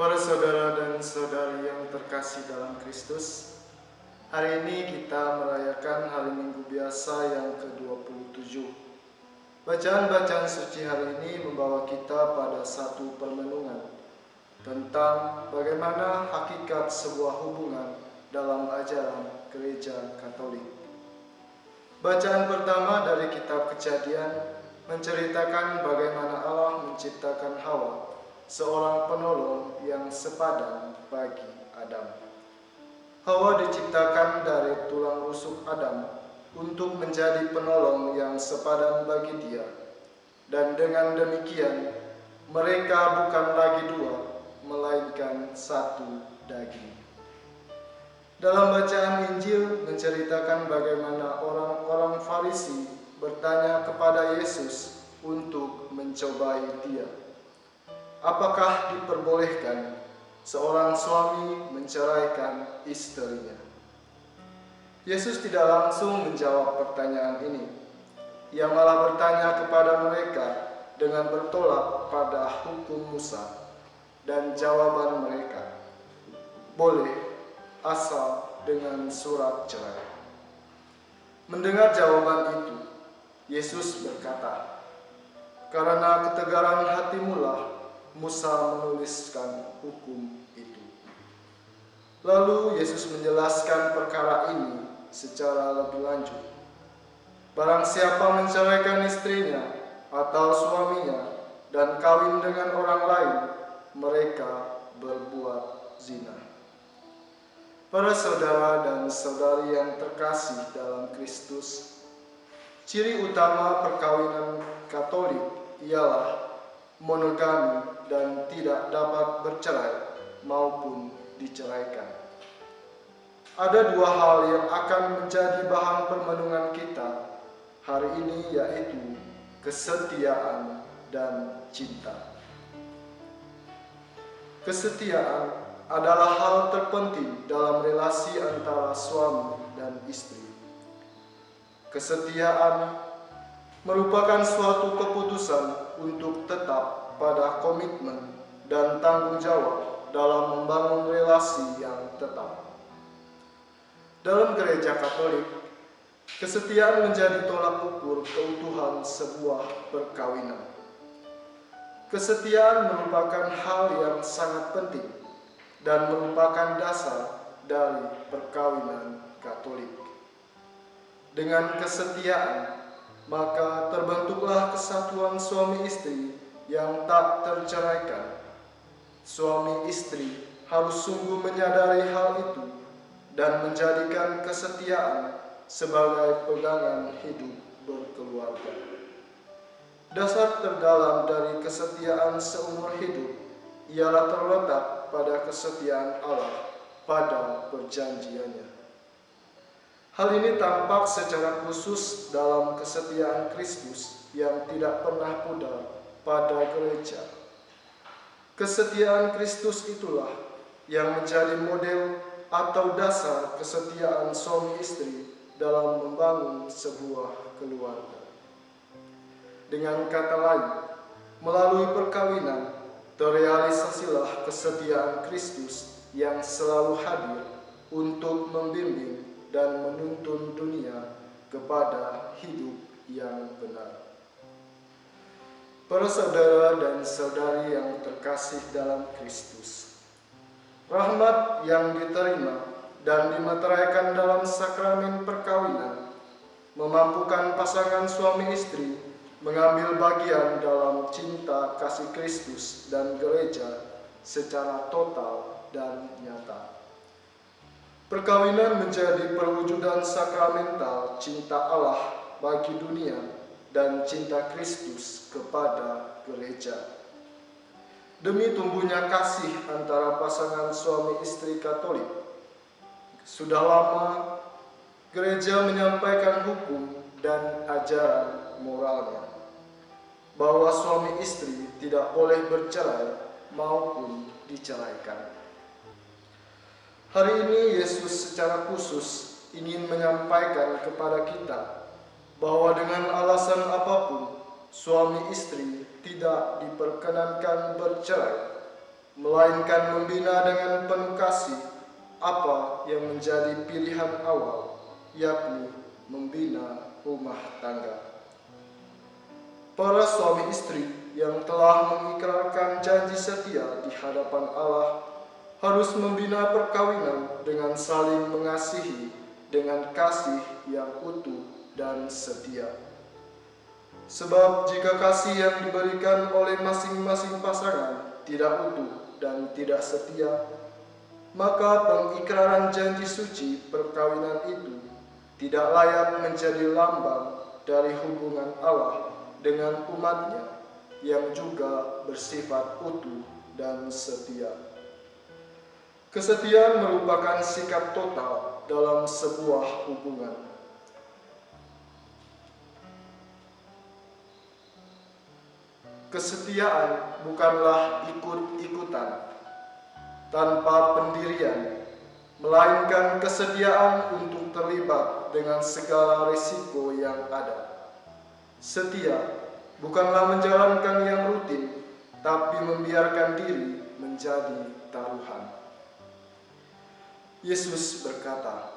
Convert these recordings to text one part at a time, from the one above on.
Para saudara dan saudari yang terkasih dalam Kristus, hari ini kita merayakan hari Minggu Biasa yang ke-27. Bacaan-bacaan suci hari ini membawa kita pada satu permenungan tentang bagaimana hakikat sebuah hubungan dalam ajaran Gereja Katolik. Bacaan pertama dari kitab Kejadian menceritakan bagaimana Allah menciptakan Hawa, seorang penolong yang sepadan bagi Adam. Hawa diciptakan dari tulang rusuk Adam untuk menjadi penolong yang sepadan bagi dia. Dan dengan demikian, mereka bukan lagi dua, melainkan satu daging. Dalam bacaan Injil menceritakan bagaimana orang-orang Farisi bertanya kepada Yesus untuk mencobai dia. Apakah diperbolehkan seorang suami menceraikan istrinya? Yesus tidak langsung menjawab pertanyaan ini. Ia malah bertanya kepada mereka dengan bertolak pada hukum Musa, dan jawaban mereka, boleh, asal dengan surat cerai. Mendengar jawaban itu, Yesus berkata, "Karena ketegaran hatimulah Musa menuliskan hukum itu." Lalu Yesus menjelaskan perkara ini secara lebih lanjut. Barang siapa menceraikan istrinya atau suaminya dan kawin dengan orang lain, mereka berbuat zina. Para saudara dan saudari yang terkasih dalam Kristus, ciri utama perkawinan Katolik ialah monogami dan tidak dapat bercerai maupun diceraikan. Ada dua hal yang akan menjadi bahan permenungan kita hari ini, yaitu kesetiaan dan cinta. Kesetiaan adalah hal terpenting dalam relasi antara suami dan istri. Kesetiaan merupakan suatu keputusan untuk tetap pada komitmen dan tanggung jawab dalam membangun relasi yang tetap. Dalam Gereja Katolik, kesetiaan menjadi tolak ukur keutuhan sebuah perkawinan. Kesetiaan merupakan hal yang sangat penting dan merupakan dasar dari perkawinan Katolik. Dengan kesetiaan, maka terbentuklah kesatuan suami istri yang tak terceraikan. Suami istri harus sungguh menyadari hal itu dan menjadikan kesetiaan sebagai pegangan hidup berkeluarga. Dasar terdalam dari kesetiaan seumur hidup ialah terletak pada kesetiaan Allah pada perjanjiannya. Hal ini tampak secara khusus dalam kesetiaan Kristus yang tidak pernah pudar pada gereja. Kesetiaan Kristus itulah yang menjadi model atau dasar kesetiaan suami istri dalam membangun sebuah keluarga. Dengan kata lain, melalui perkawinan terrealisasilah kesetiaan Kristus yang selalu hadir untuk membimbing dan menuntun dunia kepada hidup yang benar. Para saudara dan saudari yang terkasih dalam Kristus, rahmat yang diterima dan dimeteraikan dalam sakramen perkawinan memampukan pasangan suami istri mengambil bagian dalam cinta kasih Kristus dan gereja secara total dan nyata. Perkawinan menjadi perwujudan sakramental cinta Allah bagi dunia dan cinta Kristus kepada gereja. Demi tumbuhnya kasih antara pasangan suami istri Katolik, sudah lama gereja menyampaikan hukum dan ajaran moralnya, bahwa suami istri tidak boleh bercerai maupun diceraikan. Hari ini Yesus secara khusus ingin menyampaikan kepada kita bahwa dengan alasan apapun suami istri tidak diperkenankan bercerai. melainkan membina dengan penuh kasih apa yang menjadi pilihan awal, yakni membina rumah tangga. Para suami istri yang telah mengikrarkan janji setia di hadapan Allah harus membina perkawinan dengan saling mengasihi dengan kasih yang utuh dan setia. Sebab jika kasih yang diberikan oleh masing-masing pasangan tidak utuh dan tidak setia, maka pengikraran janji suci perkawinan itu tidak layak menjadi lambang dari hubungan Allah dengan umatnya yang juga bersifat utuh dan setia. Kesetiaan merupakan sikap total dalam sebuah hubungan. Kesetiaan bukanlah ikut-ikutan tanpa pendirian, melainkan kesediaan untuk terlibat dengan segala risiko yang ada. Setia bukanlah menjalankan yang rutin, tapi membiarkan diri menjadi taruhan. Yesus berkata,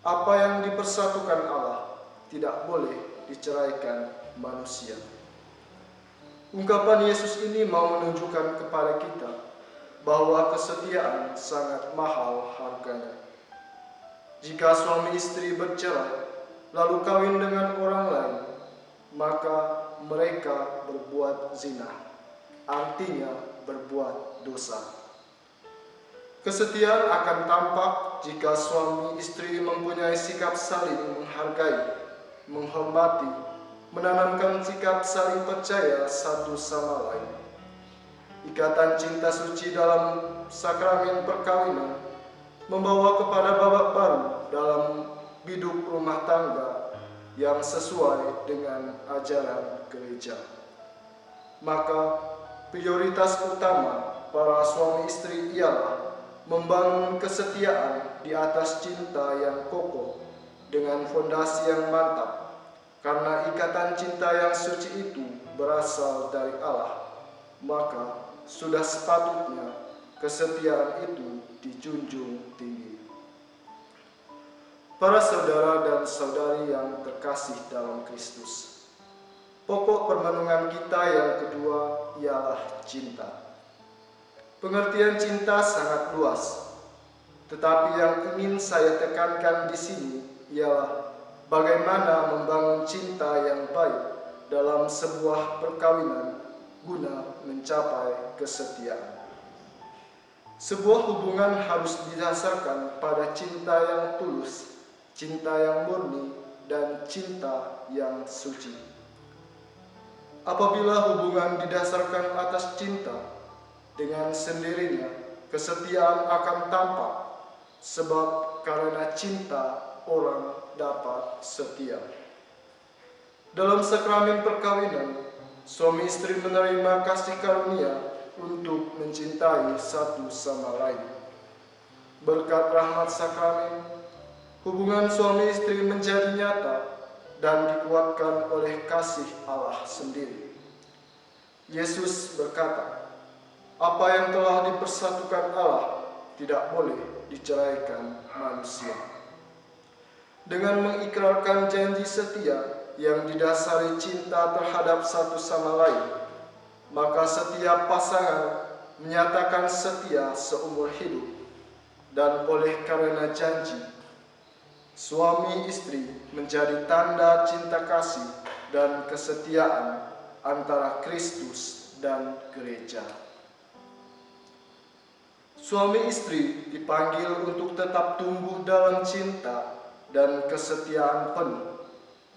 "Apa yang dipersatukan Allah tidak boleh diceraikan manusia." Ungkapan Yesus ini mau menunjukkan kepada kita bahwa kesetiaan sangat mahal harganya. Jika suami istri bercerai lalu kawin dengan orang lain, maka mereka berbuat zina, artinya berbuat dosa. Kesetiaan akan tampak jika suami istri mempunyai sikap saling menghargai, menghormati, menanamkan sikap saling percaya satu sama lain. Ikatan cinta suci dalam sakramen perkawinan membawa kepada babak baru dalam hidup rumah tangga yang sesuai dengan ajaran gereja. Maka prioritas utama para suami istri ialah membangun kesetiaan di atas cinta yang kokoh dengan fondasi yang mantap, karena ikatan cinta yang suci itu berasal dari Allah, maka sudah sepatutnya kesetiaan itu dijunjung tinggi. Para saudara dan saudari yang terkasih dalam Kristus, pokok permenungan kita yang kedua ialah cinta. Pengertian cinta sangat luas, tetapi yang ingin saya tekankan di sini ialah bagaimana membangun cinta yang baik dalam sebuah perkawinan guna mencapai kesetiaan. Sebuah hubungan harus didasarkan pada cinta yang tulus, cinta yang murni, dan cinta yang suci. Apabila hubungan didasarkan atas cinta, dengan sendirinya kesetiaan akan tampak, sebab karena cinta orang dapat setia. Dalam sakramen perkawinan, suami istri menerima kasih karunia untuk mencintai satu sama lain. Berkat rahmat sakramen, hubungan suami istri menjadi nyata dan dikuatkan oleh kasih Allah sendiri. Yesus berkata, "Apa yang telah dipersatukan Allah tidak boleh diceraikan manusia." Dengan mengikrarkan janji setia yang didasari cinta terhadap satu sama lain, maka setiap pasangan menyatakan setia seumur hidup. Dan oleh karena janji, suami istri menjadi tanda cinta kasih dan kesetiaan antara Kristus dan gereja. Suami istri dipanggil untuk tetap tumbuh dalam cinta dan kesetiaan penuh.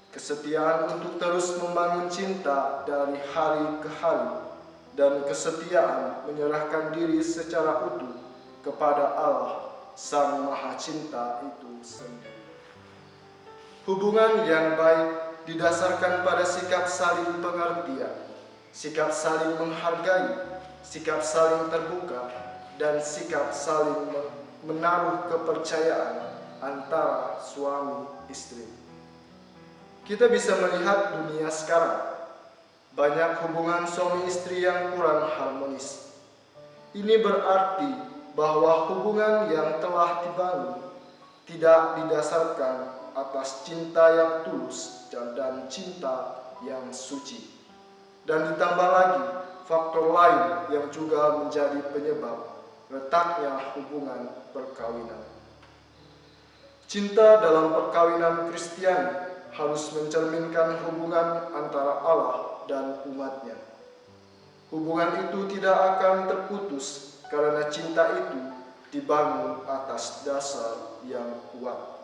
Kesetiaan untuk terus membangun cinta dari hari ke hari, dan kesetiaan menyerahkan diri secara utuh kepada Allah, Sang Maha Cinta itu sendiri. Hubungan yang baik didasarkan pada sikap saling pengertian, sikap saling menghargai, sikap saling terbuka, dan sikap saling menaruh kepercayaan antara suami istri. Kita bisa melihat dunia sekarang, banyak hubungan suami istri yang kurang harmonis. Ini berarti bahwa hubungan yang telah dibangun tidak didasarkan atas cinta yang tulus dan cinta yang suci. Dan ditambah lagi faktor lain yang juga menjadi penyebab retaknya hubungan perkawinan. Cinta dalam perkawinan Kristiani harus mencerminkan hubungan antara Allah dan umatnya. Hubungan itu tidak akan terputus karena cinta itu dibangun atas dasar yang kuat.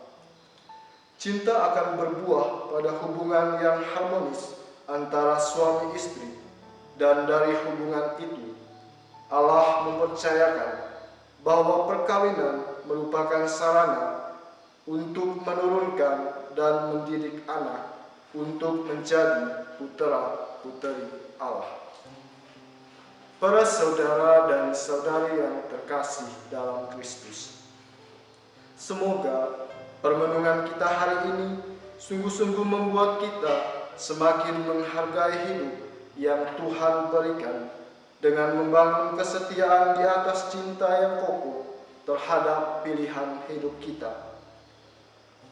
Cinta akan berbuah pada hubungan yang harmonis antara suami istri, dan dari hubungan itu Allah mempercayakan bahwa perkawinan merupakan sarana untuk menurunkan dan mendidik anak untuk menjadi putra-putri Allah. Para saudara dan saudari yang terkasih dalam Kristus, semoga permenungan kita hari ini sungguh-sungguh membuat kita semakin menghargai hidup yang Tuhan berikan dengan membangun kesetiaan di atas cinta yang kokoh terhadap pilihan hidup kita.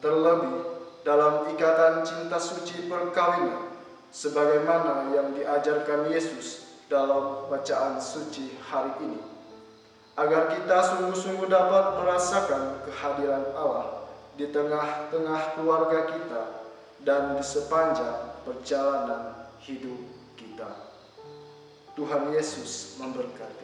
Terlebih dalam ikatan cinta suci perkawinan, sebagaimana yang diajarkan Yesus dalam bacaan suci hari ini, agar kita sungguh-sungguh dapat merasakan kehadiran Allah di tengah-tengah keluarga kita dan di sepanjang perjalanan hidup kita. Tuhan Yesus memberkati.